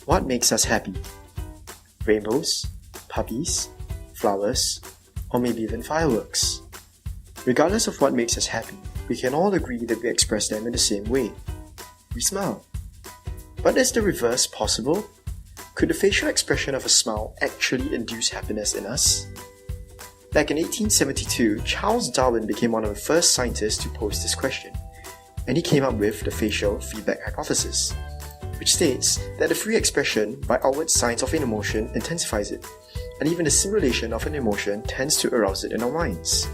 What makes us happy? Rainbows, puppies, flowers, or maybe even fireworks. Regardless of what makes us happy, we can all agree that we express them in the same way. We smile. But is the reverse possible? Could the facial expression of a smile actually induce happiness in us? Back in 1872, Charles Darwin became one of the first scientists to pose this question, and he came up with the facial feedback hypothesis, which states that the free expression by outward signs of an emotion intensifies it, and even the simulation of an emotion tends to arouse it in our minds.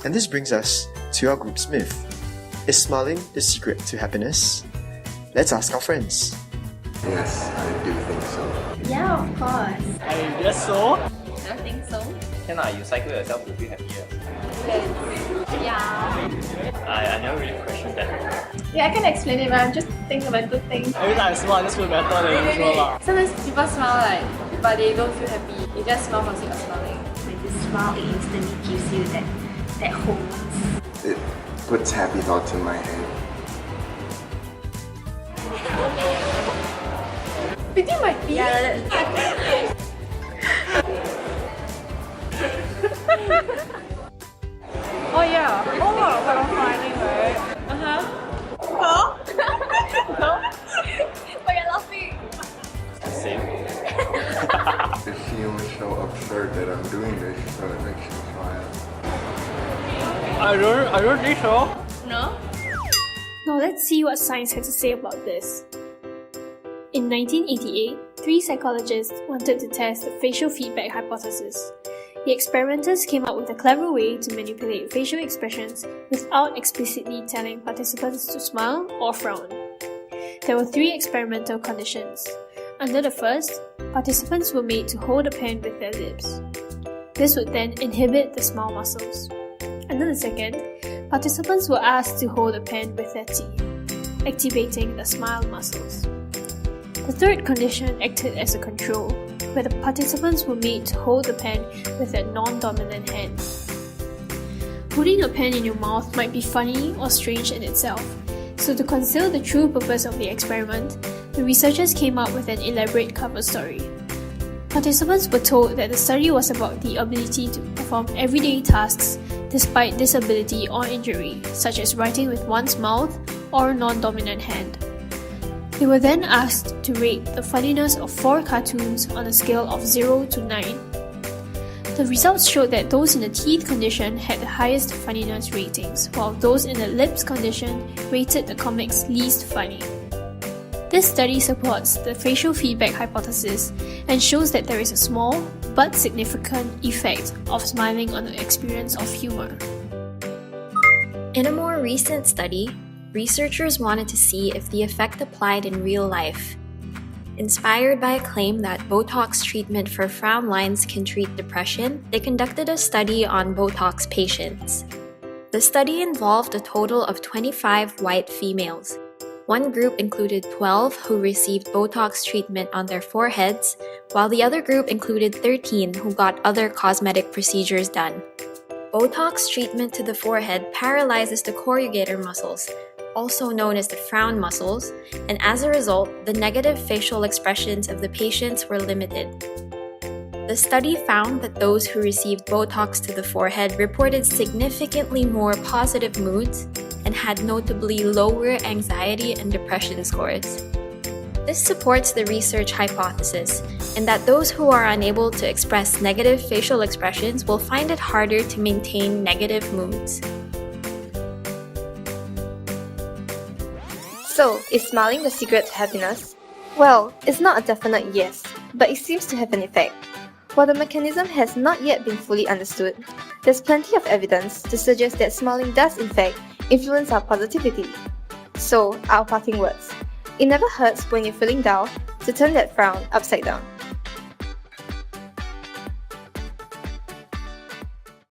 And this brings us to our group's myth. Is smiling the secret to happiness? Let's ask our friends. Yes, I do think so. Yeah, of course. I guess so. I think so. Can you cycle yourself to feel happier? Yeah. I never really questioned that. Yeah, I can explain it, but I'm just thinking about good things. Every time I smile, I just feel better than usual. Sometimes people smile but they don't feel happy. They just smile for the sake of smiling. When you smile, it instantly gives you that hope. It puts happy thoughts in my head. Between my teeth? Yeah, Oh yeah. Oh wow, when I'm smiling, right? Huh? No? But you're laughing. Same. It feels so absurd that I'm doing this, so it makes me smile. I don't think so. No? Now let's see what science has to say about this. In 1988, 3 psychologists wanted to test the facial feedback hypothesis. The experimenters came up with a clever way to manipulate facial expressions without explicitly telling participants to smile or frown. There were 3 experimental conditions. Under the first, participants were made to hold a pen with their lips. This would then inhibit the smile muscles. Under the second, participants were asked to hold a pen with their teeth, activating the smile muscles. The third condition acted as a control, where the participants were made to hold the pen with their non-dominant hand. Putting a pen in your mouth might be funny or strange in itself, so to conceal the true purpose of the experiment, the researchers came up with an elaborate cover story. Participants were told that the study was about the ability to perform everyday tasks despite disability or injury, such as writing with one's mouth or non-dominant hand. They were then asked to rate the funniness of 4 cartoons on a scale of 0 to 9. The results showed that those in the teeth condition had the highest funniness ratings, while those in the lips condition rated the comics least funny. This study supports the facial feedback hypothesis and shows that there is a small but significant effect of smiling on the experience of humor. In a more recent study, researchers wanted to see if the effect applied in real life. Inspired by a claim that Botox treatment for frown lines can treat depression, they conducted a study on Botox patients. The study involved a total of 25 white females. One group included 12 who received Botox treatment on their foreheads, while the other group included 13 who got other cosmetic procedures done. Botox treatment to the forehead paralyzes the corrugator muscles, also known as the frown muscles, and as a result, the negative facial expressions of the patients were limited. The study found that those who received Botox to the forehead reported significantly more positive moods and had notably lower anxiety and depression scores. This supports the research hypothesis, in that those who are unable to express negative facial expressions will find it harder to maintain negative moods. So, is smiling the secret to happiness? Well, it's not a definite yes, but it seems to have an effect. While the mechanism has not yet been fully understood, there's plenty of evidence to suggest that smiling does in fact influence our positivity. So, our parting words. It never hurts when you're feeling down to turn that frown upside down.